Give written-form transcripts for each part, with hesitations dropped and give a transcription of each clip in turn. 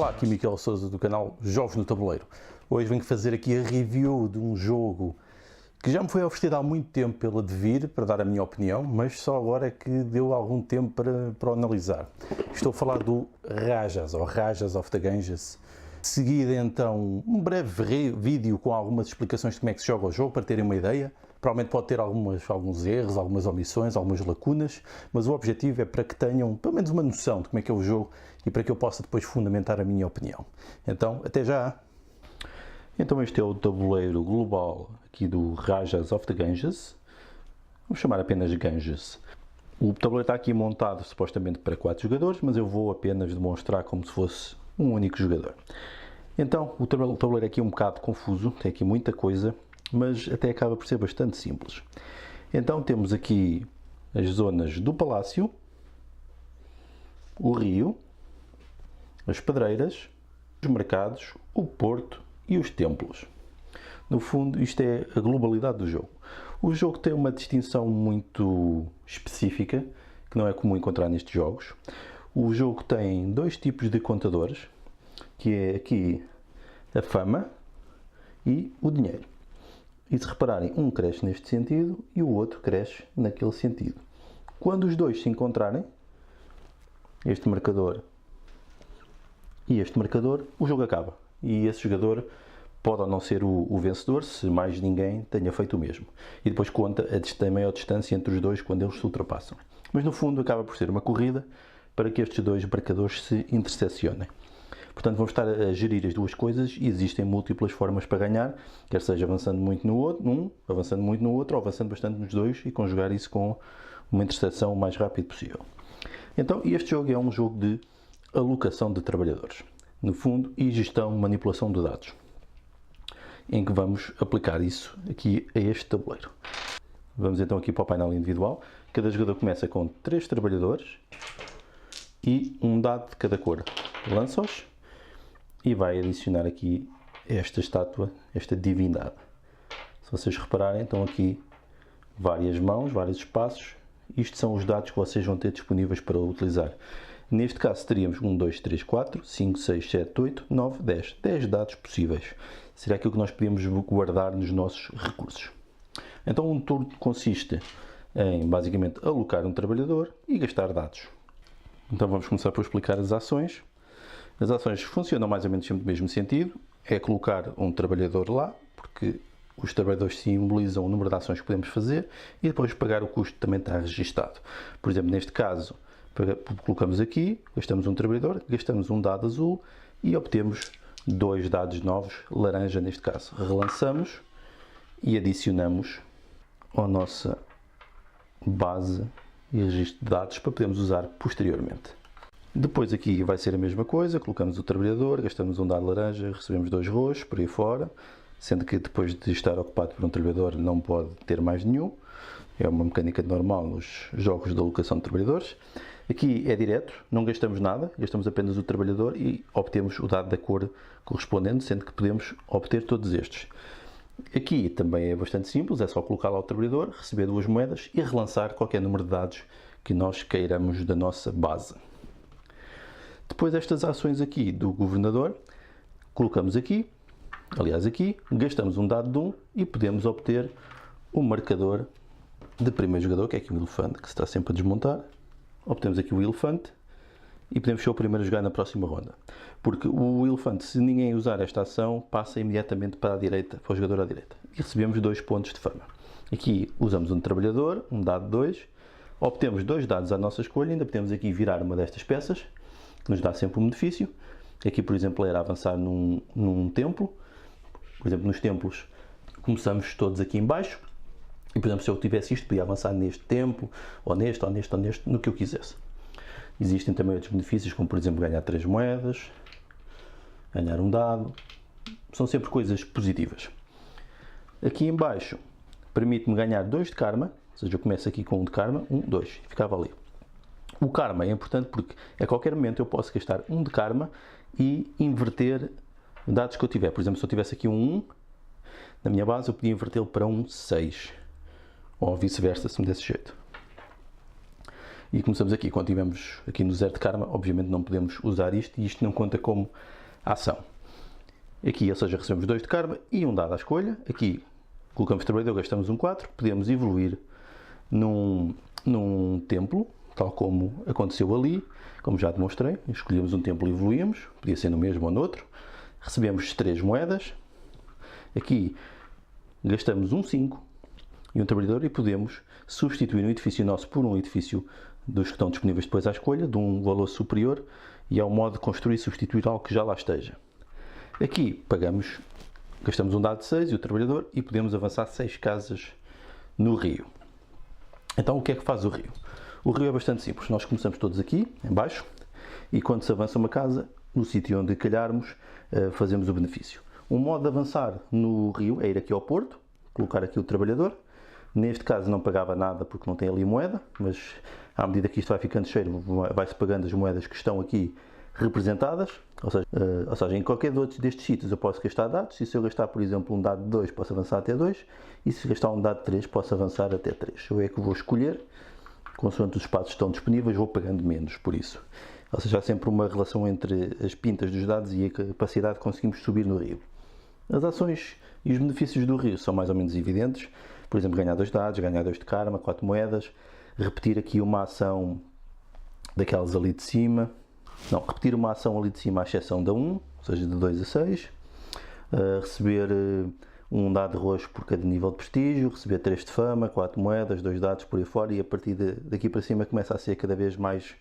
Olá, aqui Miquel Sousa do canal Jogos no Tabuleiro. Hoje venho fazer aqui a review de um jogo que já me foi oferecido há muito tempo pela Devir para dar a minha opinião, mas só agora é que deu algum tempo para o analisar. Estou a falar do Rajas, ou Rajas of the Ganges. Seguida então um breve vídeo com algumas explicações de como é que se joga o jogo, para terem uma ideia. Provavelmente pode ter alguns erros, algumas omissões, algumas lacunas, mas o objetivo é para que tenham pelo menos uma noção de como é que é o jogo e para que eu possa depois fundamentar a minha opinião. Então, até já! Então este é o tabuleiro global aqui do Rajas of the Ganges. Vamos chamar apenas Ganges. O tabuleiro está aqui montado supostamente para 4 jogadores, mas eu vou apenas demonstrar como se fosse um único jogador. Então, o tabuleiro aqui é um bocado confuso, tem aqui muita coisa, mas até acaba por ser bastante simples. Então temos aqui as zonas do palácio, o rio, as pedreiras, os mercados, o porto e os templos. No fundo, isto é a globalidade do jogo. O jogo tem uma distinção muito específica, que não é comum encontrar nestes jogos. O jogo tem dois tipos de contadores, que é aqui a fama e o dinheiro. E se repararem, um cresce neste sentido e o outro cresce naquele sentido. Quando os dois se encontrarem, este marcador e este marcador, o jogo acaba. E esse jogador pode ou não ser o vencedor, se mais ninguém tenha feito o mesmo. E depois conta a maior distância entre os dois quando eles se ultrapassam. Mas no fundo acaba por ser uma corrida para que estes dois marcadores se interseccionem. Portanto, vamos estar a gerir as duas coisas e existem múltiplas formas para ganhar, quer seja avançando muito no outro, avançando muito no outro, ou avançando bastante nos dois e conjugar isso com uma interseção o mais rápido possível. Então, este jogo é um jogo de alocação de trabalhadores, no fundo, e gestão, manipulação de dados, em que vamos aplicar isso aqui a este tabuleiro. Vamos então aqui para o painel individual. Cada jogador começa com 3 trabalhadores e um dado de cada cor. Lança-os e vai adicionar aqui esta estátua, esta divindade. Se vocês repararem, estão aqui várias mãos, vários espaços. Isto são os dados que vocês vão ter disponíveis para utilizar. Neste caso teríamos 1, 2, 3, 4, 5, 6, 7, 8, 9, 10. 10 dados possíveis. Será aquilo que nós podemos guardar nos nossos recursos. Então um turno consiste em basicamente alocar um trabalhador e gastar dados. Então vamos começar por explicar as ações. As ações funcionam mais ou menos sempre no mesmo sentido. É colocar um trabalhador lá, porque os trabalhadores simbolizam o número de ações que podemos fazer, e depois pagar o custo também está registado. Por exemplo, neste caso, colocamos aqui, gastamos um trabalhador, gastamos um dado azul e obtemos 2 dados novos, laranja neste caso. Relançamos e adicionamos à nossa base e registro de dados para podermos usar posteriormente. Depois aqui vai ser a mesma coisa, colocamos o trabalhador, gastamos um dado laranja, recebemos 2 roxos, por aí fora, sendo que depois de estar ocupado por um trabalhador não pode ter mais nenhum. É uma mecânica normal nos jogos de alocação de trabalhadores. Aqui é direto, não gastamos nada, gastamos apenas o trabalhador e obtemos o dado da cor correspondente, sendo que podemos obter todos estes. Aqui também é bastante simples, é só colocar lá o trabalhador, receber 2 moedas e relançar qualquer número de dados que nós queiramos da nossa base. Depois estas ações aqui do governador, colocamos aqui, aliás aqui, gastamos um dado de 1 e podemos obter o marcador de primeiro jogador, que é aqui um elefante que se está sempre a desmontar. Obtemos aqui o elefante e podemos ser o primeiro a jogar na próxima ronda. Porque o elefante, se ninguém usar esta ação, passa imediatamente para a direita, para o jogador à direita. E recebemos 2 pontos de fama. Aqui usamos um trabalhador, um dado 2, obtemos 2 dados à nossa escolha, ainda podemos aqui virar uma destas peças, que nos dá sempre um benefício. Aqui, por exemplo, era avançar num templo. Por exemplo, nos templos começamos todos aqui em baixo. E, por exemplo, se eu tivesse isto, podia avançar neste templo, ou neste, ou neste, ou neste, no que eu quisesse. Existem também outros benefícios, como por exemplo ganhar 3 moedas, ganhar um dado. São sempre coisas positivas. Aqui em baixo permite-me ganhar 2 de karma, ou seja, eu começo aqui com 1 de karma, 1, 2, e ficava ali. O karma é importante porque a qualquer momento eu posso gastar 1 de karma e inverter dados que eu tiver. Por exemplo, se eu tivesse aqui um 1 na minha base, eu podia invertê-lo para um 6. Ou vice-versa, se me desse jeito. E começamos aqui, quando estivermos aqui no 0 de karma, obviamente não podemos usar isto, e isto não conta como ação. Aqui, ou seja, recebemos 2 de karma e um dado à escolha. Aqui colocamos trabalhador, gastamos um 4. Podemos evoluir num templo, tal como aconteceu ali, como já demonstrei. Escolhemos um templo e evoluímos, podia ser no mesmo ou no outro. Recebemos 3 moedas. Aqui gastamos um 5 e um trabalhador e podemos substituir um edifício nosso por um edifício dos que estão disponíveis depois à escolha, de um valor superior, e ao modo de construir e substituir algo que já lá esteja. Aqui gastamos um dado de 6 e o trabalhador e podemos avançar 6 casas no rio. Então o que é que faz o rio? O rio é bastante simples. Nós começamos todos aqui, em baixo, e quando se avança uma casa, no sítio onde calharmos, fazemos o benefício. Um modo de avançar no rio é ir aqui ao porto, colocar aqui o trabalhador. Neste caso não pagava nada porque não tem ali moeda, mas à medida que isto vai ficando cheio, vai-se pagando as moedas que estão aqui representadas. Ou seja, em qualquer destes sítios eu posso gastar dados, e se eu gastar, por exemplo, um dado de 2, posso avançar até 2, e se gastar um dado de 3, posso avançar até 3. Eu é que vou escolher, consoante os espaços estão disponíveis, vou pagando menos por isso. Ou seja, há sempre uma relação entre as pintas dos dados e a capacidade que conseguimos subir no rio. As ações e os benefícios do rio são mais ou menos evidentes. Por exemplo, ganhar 2 dados, ganhar 2 de karma, 4 moedas, repetir aqui uma ação daquelas ali de cima. Não, repetir uma ação ali de cima à exceção da 1, ou seja, de 2 a 6. Receber um dado roxo por cada nível de prestígio, receber 3 de fama, 4 moedas, 2 dados por aí fora, e a partir daqui para cima começa a ser cada vez mais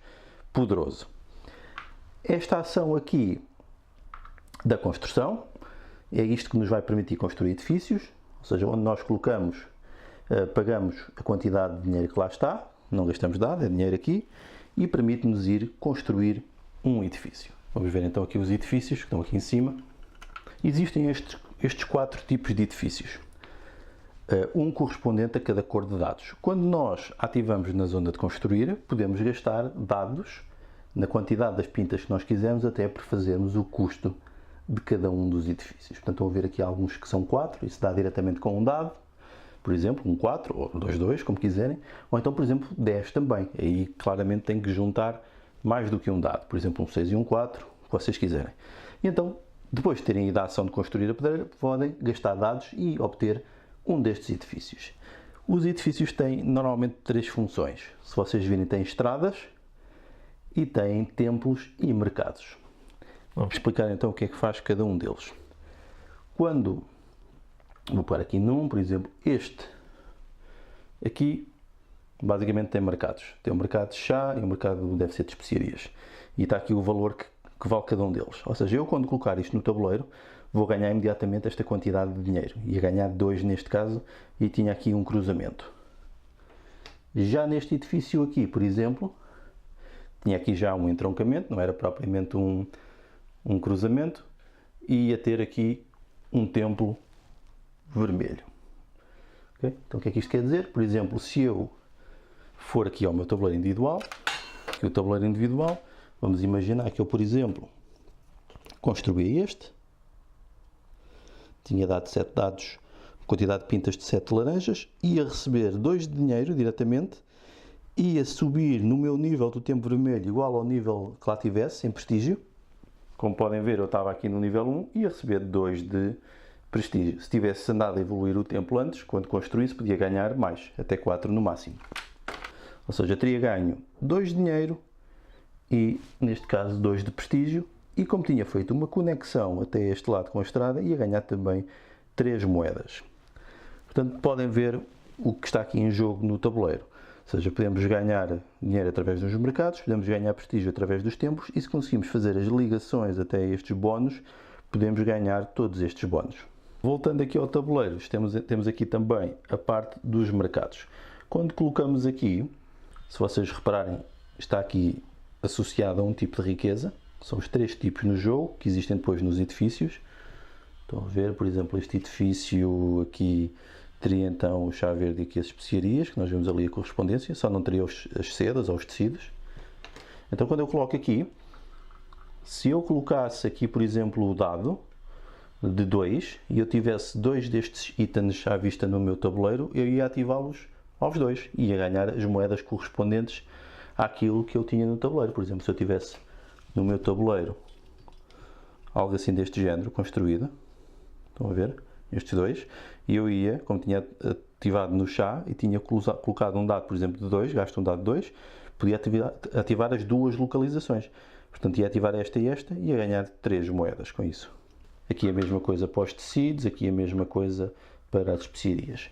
poderoso. Esta ação aqui da construção é isto que nos vai permitir construir edifícios, ou seja, onde nós colocamos, pagamos a quantidade de dinheiro que lá está, não gastamos dado, é dinheiro aqui, e permite-nos ir construir um edifício. Vamos ver então aqui os edifícios que estão aqui em cima. Existem estes 4 tipos de edifícios, um correspondente a cada cor de dados. Quando nós ativamos na zona de construir, podemos gastar dados na quantidade das pintas que nós quisermos, até por fazermos o custo de cada um dos edifícios. Portanto, estão a ver aqui alguns que são 4, isso dá diretamente com um dado, por exemplo, um 4 ou 2, como quiserem, ou então, por exemplo, 10 também. Aí claramente tem que juntar mais do que um dado, por exemplo, um 6 e um 4, o que vocês quiserem. E então, depois de terem ido à ação de construir a pedreira, podem gastar dados e obter um destes edifícios. Os edifícios têm normalmente 3 funções. Se vocês virem, têm estradas e têm templos e mercados. Vamos explicar então o que é que faz cada um deles. Vou pôr aqui num, por exemplo, este aqui basicamente tem mercados. Tem um mercado de chá e um mercado deve ser de especiarias. E está aqui o valor que vale cada um deles. Ou seja, eu quando colocar isto no tabuleiro vou ganhar imediatamente esta quantidade de dinheiro. Ia ganhar 2 neste caso e tinha aqui um cruzamento. Já neste edifício aqui, por exemplo, tinha aqui já um entroncamento, não era propriamente um cruzamento, e ia ter aqui um templo vermelho. Okay? Então o que é que isto quer dizer? Por exemplo, se eu for aqui ao meu tabuleiro individual, vamos imaginar que eu, por exemplo, construí este, tinha dado 7 dados, quantidade de pintas de 7 laranjas, ia receber 2 de dinheiro diretamente, ia subir no meu nível do tempo vermelho igual ao nível que lá tivesse, em prestígio. Como podem ver, eu estava aqui no nível 1 e ia receber 2 de prestígio. Se tivesse andado a evoluir o templo antes, quando construísse, podia ganhar mais, até 4 no máximo. Ou seja, teria ganho 2 de dinheiro e, neste caso, 2 de prestígio. E como tinha feito uma conexão até este lado com a estrada, ia ganhar também 3 moedas. Portanto, podem ver o que está aqui em jogo no tabuleiro. Ou seja, podemos ganhar dinheiro através dos mercados, podemos ganhar prestígio através dos templos, e se conseguimos fazer as ligações até estes bónus, podemos ganhar todos estes bónus. Voltando aqui ao tabuleiro, temos aqui também a parte dos mercados. Quando colocamos aqui, se vocês repararem, está aqui associado a um tipo de riqueza. São os 3 tipos no jogo, que existem depois nos edifícios. Estão a ver, por exemplo, este edifício aqui teria então o chá verde e aqui as especiarias, que nós vemos ali a correspondência, só não teria as sedas ou os tecidos. Então quando eu coloco aqui, se eu colocasse aqui, por exemplo, o dado de 2 e eu tivesse 2 destes itens à vista no meu tabuleiro, eu ia ativá-los aos 2 e ia ganhar as moedas correspondentes àquilo que eu tinha no tabuleiro. Por exemplo, se eu tivesse no meu tabuleiro algo assim deste género, construído. Estão a ver? Estes dois. E eu ia, como tinha ativado no chá e tinha colocado um dado, por exemplo, de 2, gasto um dado de 2, podia ativar as duas localizações. Portanto, ia ativar esta e esta e ia ganhar 3 moedas com isso. Aqui a mesma coisa para os tecidos, aqui a mesma coisa para as especiarias.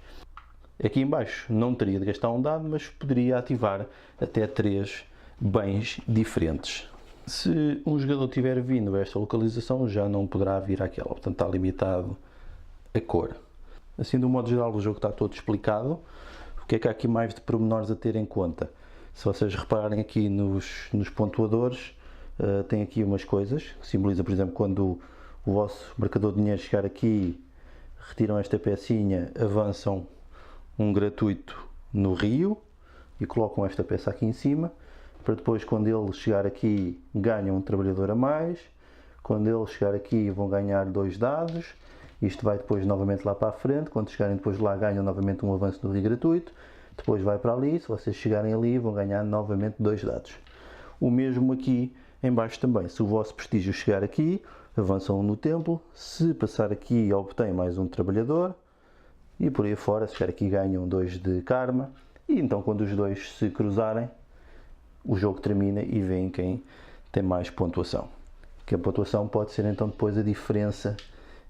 Aqui em baixo não teria de gastar um dado, mas poderia ativar até 3 bens diferentes. Se um jogador tiver vindo a esta localização, já não poderá vir àquela, portanto está limitado a cor. Assim, de um modo geral, o jogo está todo explicado. O que é que há aqui mais de pormenores a ter em conta? Se vocês repararem aqui nos pontuadores, tem aqui umas coisas, que simboliza, por exemplo, quando o vosso marcador de dinheiro chegar aqui, retiram esta pecinha, avançam um gratuito no rio e colocam esta peça aqui em cima, para depois, quando ele chegar aqui, ganham um trabalhador a mais. Quando ele chegar aqui, vão ganhar 2 dados. Isto vai depois novamente lá para a frente. Quando chegarem depois lá, ganham novamente um avanço no rio gratuito. Depois vai para ali. Se vocês chegarem ali, vão ganhar novamente 2 dados. O mesmo aqui em baixo também. Se o vosso prestígio chegar aqui, avançam no templo. Se passar aqui, obtém mais um trabalhador. E por aí fora, se chegar aqui, ganham 2 de karma. E então, quando os dois se cruzarem, o jogo termina e vem quem tem mais pontuação. Que a pontuação pode ser então depois a diferença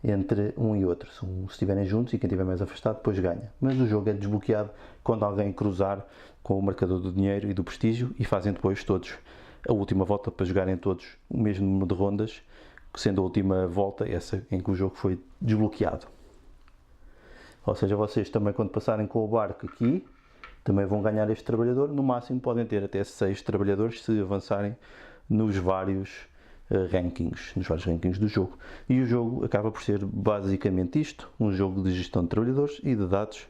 entre um e outro. Se estiverem juntos e quem estiver mais afastado depois ganha. Mas o jogo é desbloqueado quando alguém cruzar com o marcador do dinheiro e do prestígio e fazem depois todos a última volta para jogarem todos o mesmo número de rondas, sendo a última volta essa em que o jogo foi desbloqueado. Ou seja, vocês também quando passarem com o barco aqui, também vão ganhar este trabalhador. No máximo podem ter até 6 trabalhadores se avançarem nos vários rankings do jogo. E o jogo acaba por ser basicamente isto, um jogo de gestão de trabalhadores e de dados.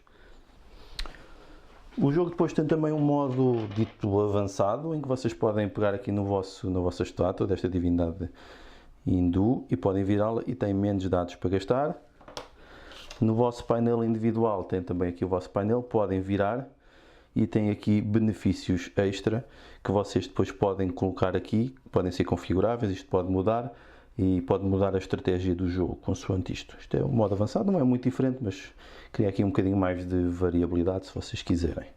O jogo depois tem também um modo dito avançado, em que vocês podem pegar aqui na vossa estátua desta divindade hindu e podem virá-la e tem menos dados para gastar. No vosso painel individual tem também aqui o vosso painel, podem virar e tem aqui benefícios extra que vocês depois podem colocar aqui, podem ser configuráveis, isto pode mudar e pode mudar a estratégia do jogo consoante isto. Isto é um modo avançado, não é muito diferente, mas cria aqui um bocadinho mais de variabilidade se vocês quiserem.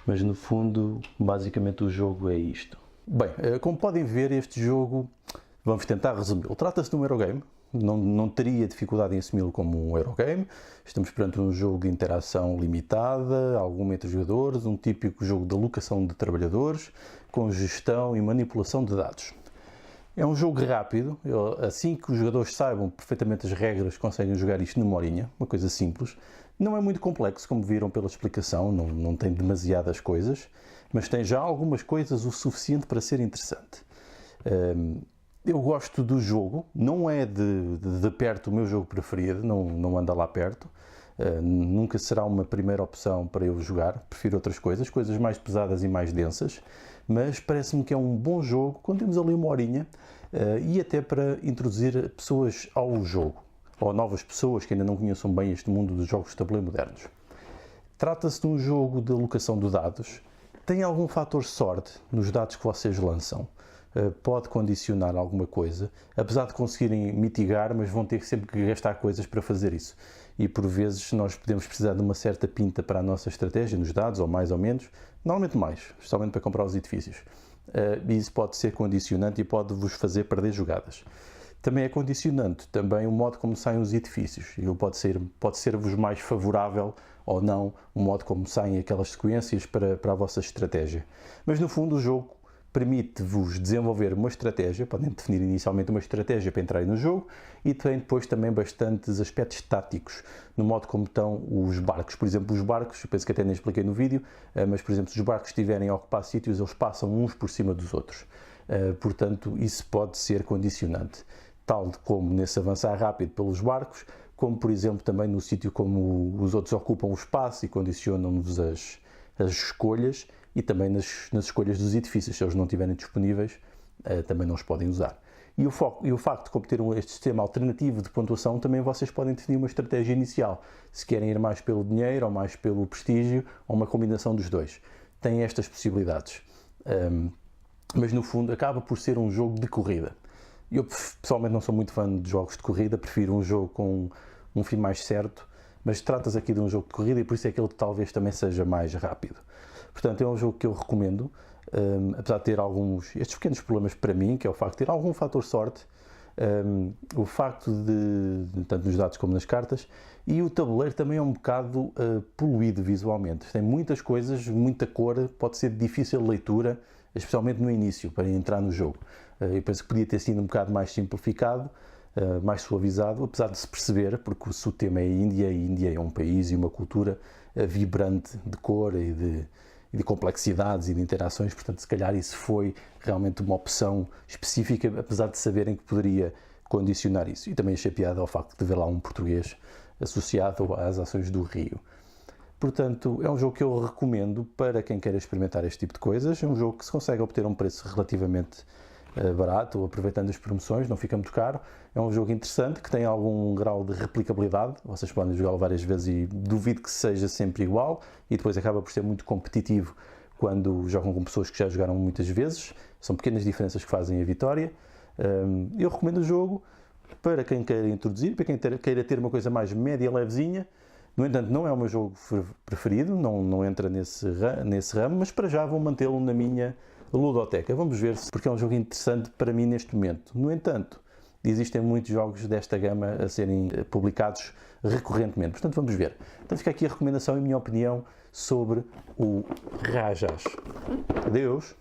Mas no fundo, basicamente o jogo é isto. Bem, como podem ver, este jogo, vamos tentar resumi-lo. Trata-se de um Eurogame. Não teria dificuldade em assumi-lo como um Eurogame. Estamos perante um jogo de interação limitada, algum entre jogadores, um típico jogo de alocação de trabalhadores, com gestão e manipulação de dados. É um jogo rápido, assim que os jogadores saibam perfeitamente as regras, conseguem jogar isto numa horinha, uma coisa simples. Não é muito complexo, como viram pela explicação, não tem demasiadas coisas, mas tem já algumas coisas o suficiente para ser interessante. Eu gosto do jogo, não é de perto o meu jogo preferido, não anda lá perto, nunca será uma primeira opção para eu jogar, prefiro outras coisas mais pesadas e mais densas, mas parece-me que é um bom jogo, quando temos ali uma horinha, e até para introduzir pessoas ao jogo, ou novas pessoas que ainda não conheçam bem este mundo dos jogos de tabuleiro modernos. Trata-se de um jogo de alocação de dados, tem algum fator sorte nos dados que vocês lançam. Pode condicionar alguma coisa, apesar de conseguirem mitigar, mas vão ter sempre que gastar coisas para fazer isso. E por vezes nós podemos precisar de uma certa pinta para a nossa estratégia nos dados, ou mais ou menos, normalmente mais, especialmente para comprar os edifícios. E isso pode ser condicionante e pode-vos fazer perder jogadas. Também é condicionante também o modo como saem os edifícios. Ele pode ser-vos mais favorável ou não o modo como saem aquelas sequências para a vossa estratégia. Mas no fundo o jogo permite-vos desenvolver uma estratégia, podem definir inicialmente uma estratégia para entrarem no jogo e tem depois também bastantes aspectos táticos no modo como estão os barcos. Por exemplo, os barcos, eu penso que até nem expliquei no vídeo, mas por exemplo, se os barcos estiverem a ocupar sítios, eles passam uns por cima dos outros. Portanto, isso pode ser condicionante, tal como nesse avançar rápido pelos barcos, como por exemplo também no sítio como os outros ocupam o espaço e condicionam-vos as escolhas, e também nas escolhas dos edifícios, se eles não estiverem disponíveis, também não os podem usar. E o facto de como ter este sistema alternativo de pontuação, também vocês podem definir uma estratégia inicial, se querem ir mais pelo dinheiro, ou mais pelo prestígio, ou uma combinação dos dois. Tem estas possibilidades. Mas no fundo acaba por ser um jogo de corrida. Eu pessoalmente não sou muito fã de jogos de corrida, prefiro um jogo com um fim mais certo, mas tratas aqui de um jogo de corrida e por isso é que ele talvez também seja mais rápido. Portanto, é um jogo que eu recomendo, apesar de ter estes pequenos problemas para mim, que é o facto de ter algum fator sorte, o facto de, tanto nos dados como nas cartas, e o tabuleiro também é um bocado poluído visualmente. Tem muitas coisas, muita cor, pode ser de difícil leitura, especialmente no início, para entrar no jogo. Eu penso que podia ter sido um bocado mais simplificado, mais suavizado, apesar de se perceber, porque se o tema é Índia, e Índia é um país e uma cultura vibrante de cor e de complexidades e de interações, portanto, se calhar isso foi realmente uma opção específica, apesar de saberem que poderia condicionar isso. E também achei piada ao facto de ver lá um português associado às ações do Rio. Portanto, é um jogo que eu recomendo para quem queira experimentar este tipo de coisas. É um jogo que se consegue obter a um preço relativamente barato, aproveitando as promoções, não fica muito caro. É um jogo interessante, que tem algum grau de replicabilidade. Vocês podem jogá-lo várias vezes e duvido que seja sempre igual, e depois acaba por ser muito competitivo quando jogam com pessoas que já jogaram muitas vezes. São pequenas diferenças que fazem a vitória. Eu recomendo o jogo para quem queira introduzir, para quem queira ter uma coisa mais média, levezinha. No entanto, não é o meu jogo preferido, não entra nesse ramo, mas para já vou mantê-lo na minha ludoteca. Vamos ver se, porque é um jogo interessante para mim neste momento. No entanto, existem muitos jogos desta gama a serem publicados recorrentemente. Portanto, vamos ver. Então fica aqui a recomendação e a minha opinião sobre o Rajas. Adeus!